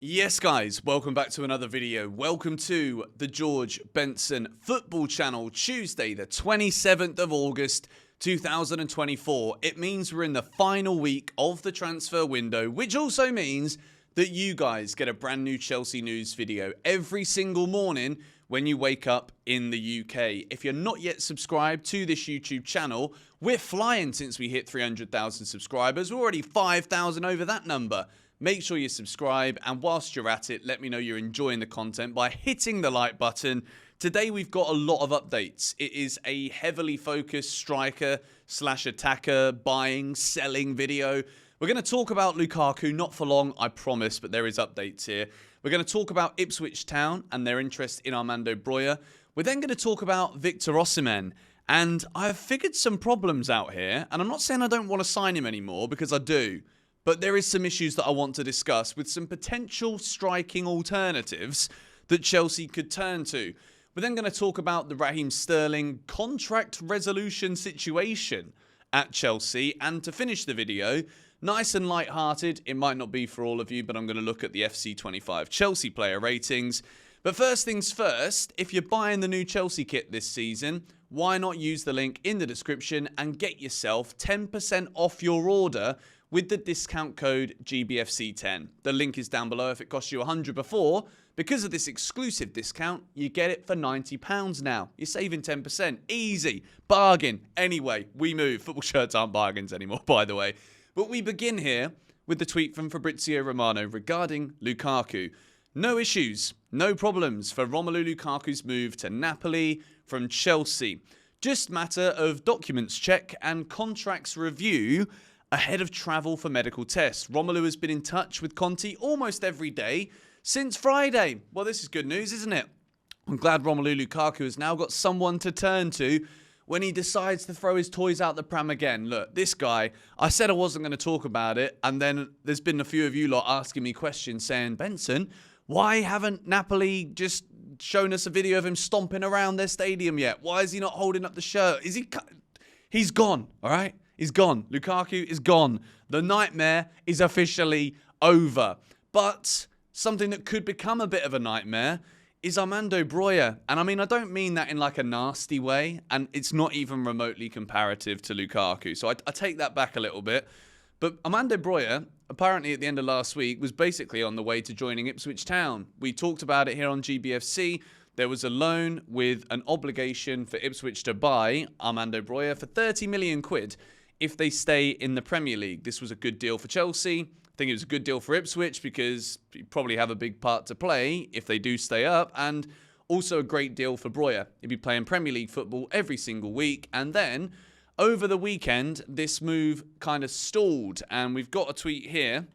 Yes guys, welcome back to another video. Welcome to the George Benson Football Channel, Tuesday the 27th of August 2024. It means we're in the final week of the transfer window, which also means that you guys get a brand new Chelsea news video every single morning when you wake up in the UK. If you're not yet subscribed to this YouTube channel, we're flying since we hit 300,000 subscribers. We're already 5,000 over that number. Make sure you subscribe, and whilst you're at it, let me know you're enjoying the content by hitting the like button. Today we've got a lot of updates. It is a heavily focused striker/attacker buying, selling video. We're going to talk about Lukaku, not for long, I promise, but there is updates here. We're going to talk about Ipswich Town and their interest in Armando Broja. We're then going to talk about Victor Osimhen. And I've figured some problems out here, and I'm not saying I don't want to sign him anymore, because I do. But there is some issues that I want to discuss with some potential striking alternatives that Chelsea could turn to. We're then going to talk about the Raheem Sterling contract resolution situation at Chelsea. And to finish the video, nice and light-hearted, it might not be for all of you, but I'm going to look at the FC25 Chelsea player ratings. But first things first, if you're buying the new Chelsea kit this season, why not use the link in the description and get yourself 10% off your order with the discount code GBFC10. The link is down below. If it cost you $100 before, because of this exclusive discount, you get it for £90 now. You're saving 10%. Easy. Bargain. Anyway, we move. Football shirts aren't bargains anymore, by the way. But we begin here with the tweet from Fabrizio Romano regarding Lukaku. No issues, no problems for Romelu Lukaku's move to Napoli from Chelsea. Just matter of documents check and contracts review ahead of travel for medical tests. Romelu has been in touch with Conte almost every day since Friday. Well, this is good news, isn't it? I'm glad Romelu Lukaku has now got someone to turn to when he decides to throw his toys out the pram again. Look, this guy, I said I wasn't going to talk about it, and then there's been a few of you lot asking me questions saying, Benson, why haven't Napoli just shown us a video of him stomping around their stadium yet? Why is he not holding up the shirt? He's gone, all right? He's gone. Lukaku is gone. The nightmare is officially over. But something that could become a bit of a nightmare is Armando Broja. And I mean, I don't mean that in like a nasty way. And it's not even remotely comparative to Lukaku. So I take that back a little bit. But Armando Broja, apparently at the end of last week, was basically on the way to joining Ipswich Town. We talked about it here on GBFC. There was a loan with an obligation for Ipswich to buy Armando Broja for 30 million quid. If they stay in the Premier League. This was a good deal for Chelsea. I think it was a good deal for Ipswich because you probably have a big part to play if they do stay up, and also a great deal for Broja. He'd be playing Premier League football every single week. And then over the weekend, this move kind of stalled, and we've got a tweet here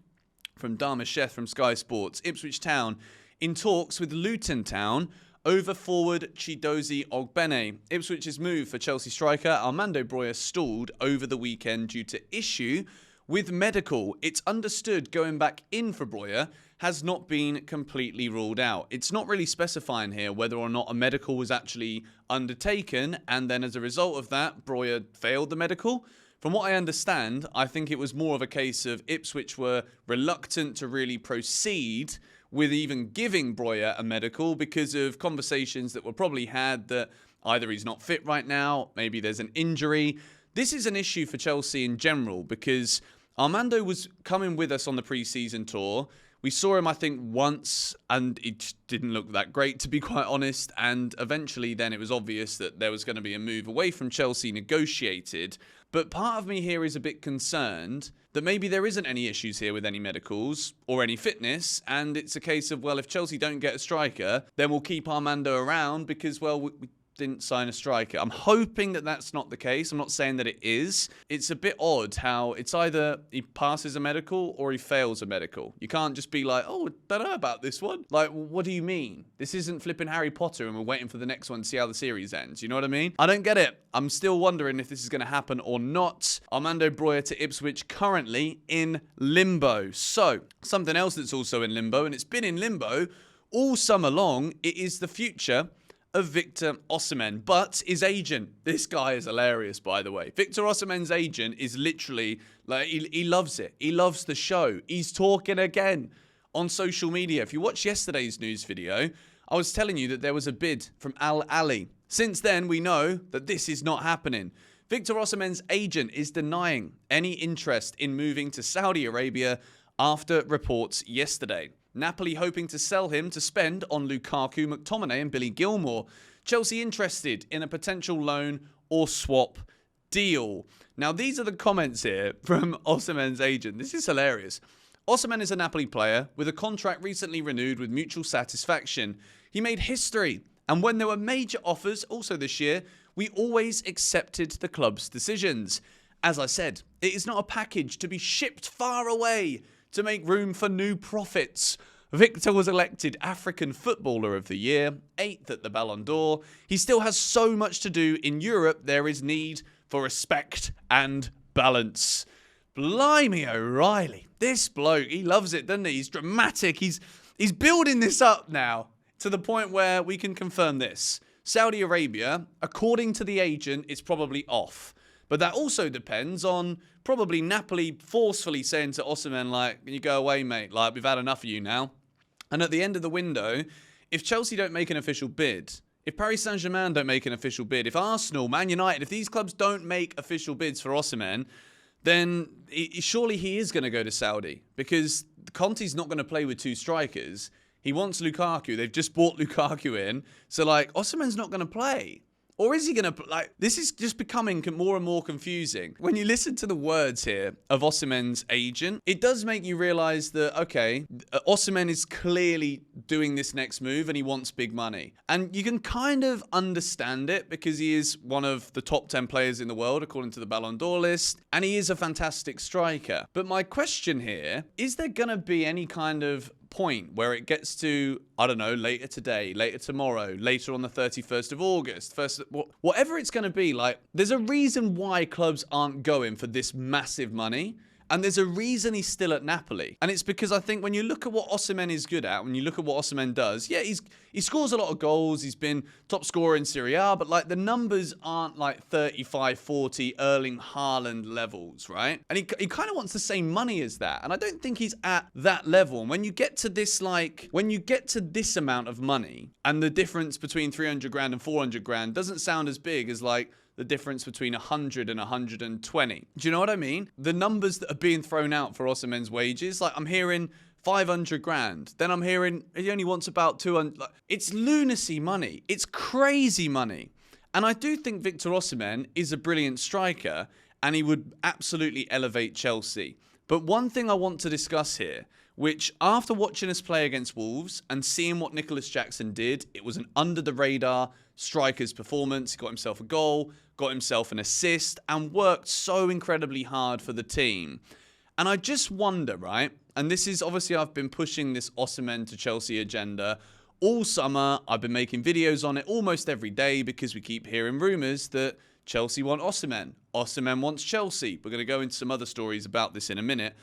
from Darmasheth from Sky Sports. Ipswich Town in talks with Luton Town over forward Chidozie Ogbene. Ipswich's move for Chelsea striker Armando Broja stalled over the weekend due to issue with medical. It's understood going back in for Broja has not been completely ruled out. It's not really specifying here whether or not a medical was actually undertaken, and then as a result of that, Broja failed the medical. From what I understand, I think it was more of a case of Ipswich were reluctant to really proceed with even giving Broja a medical because of conversations that were probably had that either he's not fit right now, maybe there's an injury. This is an issue for Chelsea in general because Armando was coming with us on the pre-season tour. We saw him, I think, once, and it didn't look that great, to be quite honest. And eventually then it was obvious that there was going to be a move away from Chelsea negotiated. But part of me here is a bit concerned that maybe there isn't any issues here with any medicals or any fitness. And it's a case of, well, if Chelsea don't get a striker, then we'll keep Armando around because, well, we didn't sign a striker. I'm hoping that that's not the case. I'm not saying that it is. It's a bit odd how it's either he passes a medical or he fails a medical. You can't just be like, oh, I don't know about this one. Like, what do you mean? This isn't flipping Harry Potter and we're waiting for the next one to see how the series ends. You know what I mean? I don't get it. I'm still wondering if this is going to happen or not. Armando Broja to Ipswich currently in limbo. So, something else that's also in limbo, and it's been in limbo all summer long, it is the future of Victor Osimhen, but his agent, this guy is hilarious, by the way. Victor Osimhen's agent is literally, like, he loves it. He loves the show. He's talking again on social media. If you watched yesterday's news video, I was telling you that there was a bid from Al Ahly. Since then, we know that this is not happening. Victor Osimhen's agent is denying any interest in moving to Saudi Arabia after reports yesterday. Napoli hoping to sell him to spend on Lukaku, McTominay and Billy Gilmour. Chelsea interested in a potential loan or swap deal. Now, these are the comments here from Osimhen's agent. This is hilarious. Osimhen is a Napoli player with a contract recently renewed with mutual satisfaction. He made history, and when there were major offers, also this year, we always accepted the club's decisions. As I said, it is not a package to be shipped far away to make room for new profits. Victor was elected African Footballer of the Year, 8th at the Ballon d'Or. He still has so much to do in Europe. There is need for respect and balance. Blimey O'Reilly. This bloke, he loves it, doesn't he? He's dramatic. He's building this up now to the point where we can confirm this. Saudi Arabia, according to the agent, is probably off. But that also depends on probably Napoli forcefully saying to Osimhen, like, you go away, mate. Like, we've had enough of you now. And at the end of the window, if Chelsea don't make an official bid, if Paris Saint-Germain don't make an official bid, if Arsenal, Man United, if these clubs don't make official bids for Osimhen, then surely he is going to go to Saudi, because Conte's not going to play with two strikers. He wants Lukaku. They've just bought Lukaku in. So, like, Osimhen's not going to play. Or is he going to, like, this is just becoming more and more confusing. When you listen to the words here of Osimhen's agent, it does make you realise that, okay, Osimhen is clearly doing this next move and he wants big money. And you can kind of understand it because he is one of the top 10 players in the world, according to the Ballon d'Or list, and he is a fantastic striker. But my question here, is there going to be any kind of point where it gets to, I don't know, later today, later tomorrow, later on the 31st of August, whatever it's going to be, like, there's a reason why clubs aren't going for this massive money. And there's a reason he's still at Napoli. And it's because I think when you look at what Osimhen is good at, when you look at what Osimhen does, yeah, he scores a lot of goals. He's been top scorer in Serie A, but like the numbers aren't like 35, 40 Erling Haaland levels, right? And he kind of wants the same money as that. And I don't think he's at that level. And when you get to this, like, when you get to this amount of money and the difference between 300 grand and 400 grand doesn't sound as big as like the difference between 100 and 120. Do you know what I mean? The numbers that are being thrown out for Osimhen's wages, like I'm hearing 500 grand. Then I'm hearing he only wants about 200. Like, it's lunacy money. It's crazy money. And I do think Victor Osimhen is a brilliant striker and he would absolutely elevate Chelsea. But one thing I want to discuss here, which after watching us play against Wolves and seeing what Nicholas Jackson did, it was an under-the-radar striker's performance. He got himself a goal, got himself an assist, and worked so incredibly hard for the team. And I just wonder, right? And this is obviously I've been pushing this Osimhen to Chelsea agenda all summer. I've been making videos on it almost every day because we keep hearing rumours that Chelsea want Osimhen. Osimhen wants Chelsea. We're going to go into some other stories about this in a minute.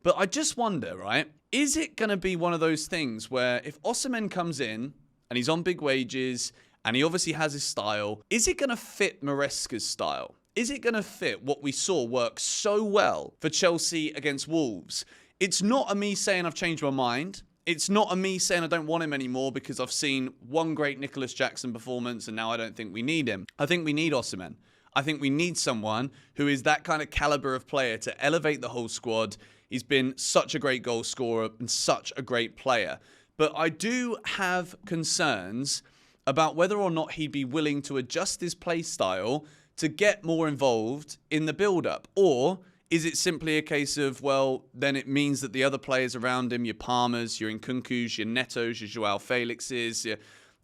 But I just wonder, right? Is it going to be one of those things where if Osimhen comes in and he's on big wages and he obviously has his style, is it going to fit Maresca's style? Is it going to fit what we saw work so well for Chelsea against Wolves? It's not a me saying I've changed my mind. It's not a me saying I don't want him anymore because I've seen one great Nicholas Jackson performance and now I don't think we need him. I think we need Osimhen. I think we need someone who is that kind of caliber of player to elevate the whole squad. He's been such a great goal scorer and such a great player. But I do have concerns about whether or not he'd be willing to adjust his play style to get more involved in the build-up. Or is it simply a case of, well, then it means that the other players around him, your Palmers, your Nkunkus, your Netos, your Joao Felixes,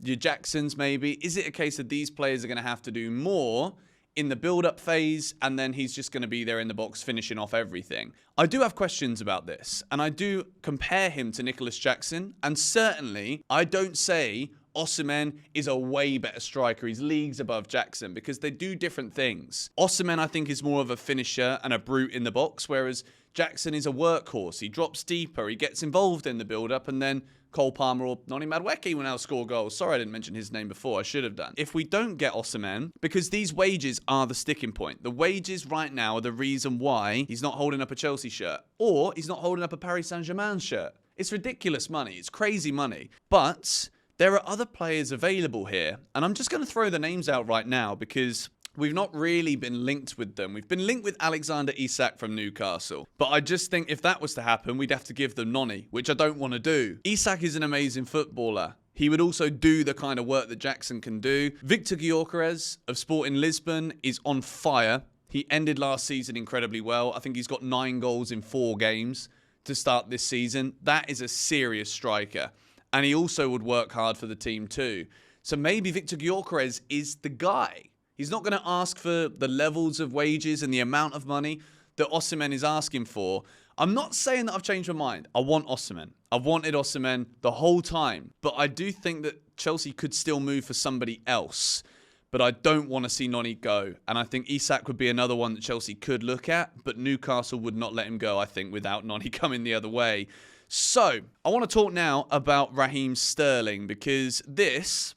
your Jacksons maybe, is it a case of these players are going to have to do more in the build-up phase, and then he's just going to be there in the box finishing off everything? I do have questions about this, and I do compare him to Nicholas Jackson, and certainly I don't say Osimhen is a way better striker. He's leagues above Jackson because they do different things. Osimhen, I think, is more of a finisher and a brute in the box, whereas Jackson is a workhorse. He drops deeper, he gets involved in the build-up, and then Cole Palmer or Noni Madueke will now score goals. Sorry I didn't mention his name before. I should have done. If we don't get Osimhen, because these wages are the sticking point. The wages right now are the reason why he's not holding up a Chelsea shirt or he's not holding up a Paris Saint-Germain shirt. It's ridiculous money. It's crazy money. But there are other players available here. And I'm just going to throw the names out right now because we've not really been linked with them. We've been linked with Alexander Isak from Newcastle. But I just think if that was to happen, we'd have to give them Noni, which I don't want to do. Isak is an amazing footballer. He would also do the kind of work that Jackson can do. Victor Gyökeres of Sporting Lisbon is on fire. He ended last season incredibly well. I think he's got 9 goals in 4 games to start this season. That is a serious striker. And he also would work hard for the team too. So maybe Victor Gyökeres is the guy. He's not going to ask for the levels of wages and the amount of money that Osimhen is asking for. I'm not saying that I've changed my mind. I want Osimhen. I've wanted Osimhen the whole time. But I do think that Chelsea could still move for somebody else. But I don't want to see Noni go. And I think Isak would be another one that Chelsea could look at. But Newcastle would not let him go, I think, without Noni coming the other way. So, I want to talk now about Raheem Sterling. Because this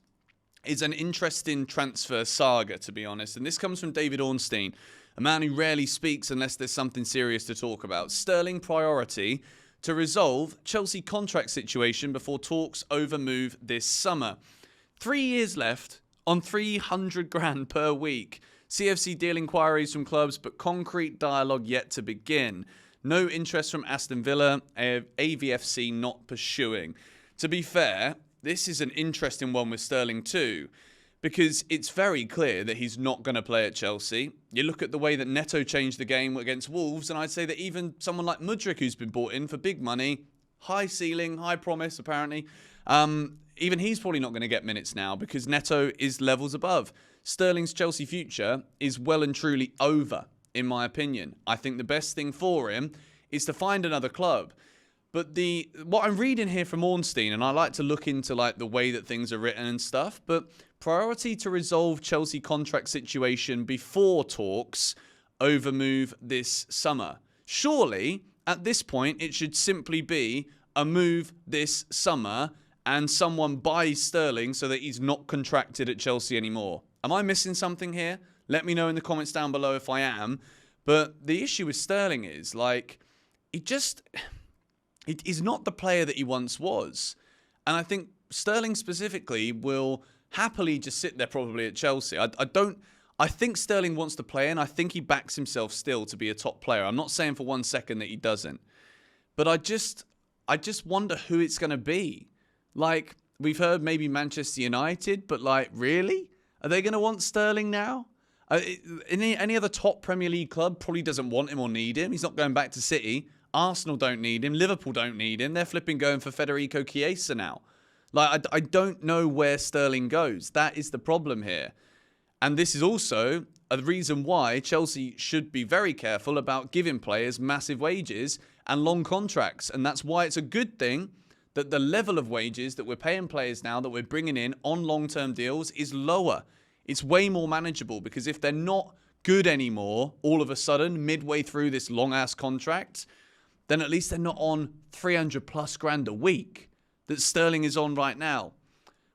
is an interesting transfer saga, to be honest. And this comes from David Ornstein, a man who rarely speaks unless there's something serious to talk about. Sterling priority to resolve Chelsea contract situation before talks over move this summer. 3 years left on 300 grand per week. CFC deal inquiries from clubs, but concrete dialogue yet to begin. No interest from Aston Villa, AVFC not pursuing. To be fair, this is an interesting one with Sterling too, because it's very clear that he's not going to play at Chelsea. You look at the way that Neto changed the game against Wolves, and I'd say that even someone like Mudryk, who's been bought in for big money, high ceiling, high promise apparently, even he's probably not going to get minutes now because Neto is levels above. Sterling's Chelsea future is well and truly over, in my opinion. I think the best thing for him is to find another club. But what I'm reading here from Ornstein, and I like to look into like the way that things are written and stuff, but priority to resolve Chelsea contract situation before talks over move this summer. Surely, at this point, it should simply be a move this summer and someone buys Sterling so that he's not contracted at Chelsea anymore. Am I missing something here? Let me know in the comments down below if I am. But the issue with Sterling is, like, he's not the player that he once was. And I think Sterling specifically will happily just sit there probably at Chelsea. I think Sterling wants to play, and I think he backs himself still to be a top player. I'm not saying for 1 second that he doesn't. But I just wonder who it's going to be. Like, we've heard maybe Manchester United, but like, really? Are they going to want Sterling now? Any other top Premier League club probably doesn't want him or need him. He's not going back to City. Arsenal don't need him. Liverpool don't need him. They're flipping going for Federico Chiesa now. Like, I don't know where Sterling goes. That is the problem here. And this is also a reason why Chelsea should be very careful about giving players massive wages and long contracts. And that's why it's a good thing that the level of wages that we're paying players now that we're bringing in on long-term deals is lower. It's way more manageable because if they're not good anymore, all of a sudden, midway through this long-ass contract, then at least they're not on 300 plus grand a week that Sterling is on right now.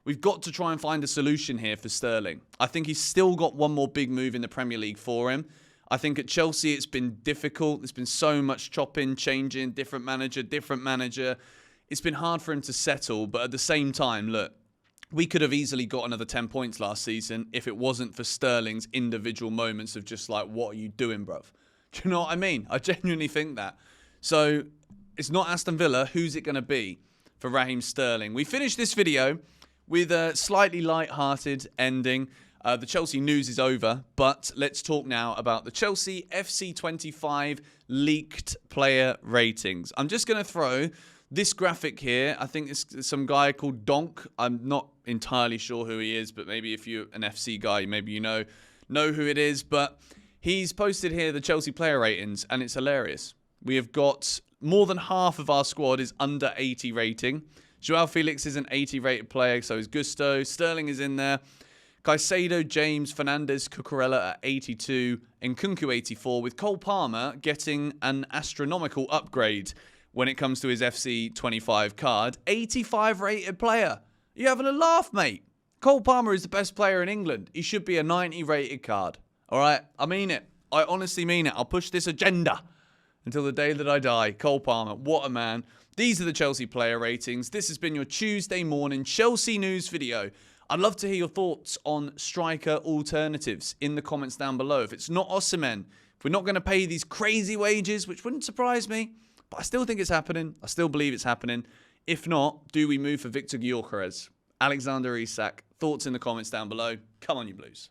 We've got to try and find a solution here for Sterling. I think he's still got one more big move in the Premier League for him. I think at Chelsea it's been difficult. There's been so much chopping, changing, different manager. It's been hard for him to settle, but at the same time, look, we could have easily got another 10 points last season if it wasn't for Sterling's individual moments of just like, what are you doing, bruv? Do you know what I mean? I genuinely think that. So it's not Aston Villa. Who's it going to be for Raheem Sterling? We finished this video with a slightly light-hearted ending. The Chelsea news is over, but let's talk now about the Chelsea FC25 leaked player ratings. I'm just going to throw this graphic here. I think it's some guy called Donk. I'm not entirely sure who he is, but maybe if you're an FC guy, maybe you know who it is. But he's posted here the Chelsea player ratings, and it's hilarious. We have got more than half of our squad is under 80 rating. Joao Felix is an 80 rated player, so is Gusto. Sterling is in there. Caicedo, James, Fernandes, Cucurella at 82, and Nkunku 84, with Cole Palmer getting an astronomical upgrade when it comes to his FC25 card. 85 rated player. You having a laugh, mate? Cole Palmer is the best player in England. He should be a 90 rated card. All right? I mean it. I honestly mean it. I'll push this agenda until the day that I die. Cole Palmer, what a man. These are the Chelsea player ratings. This has been your Tuesday morning Chelsea news video. I'd love to hear your thoughts on striker alternatives in the comments down below. If it's not Osimhen, if we're not going to pay these crazy wages, which wouldn't surprise me, but I still think it's happening. I still believe it's happening. If not, do we move for Victor Gyökeres? Alexander Isak, thoughts in the comments down below. Come on, you Blues.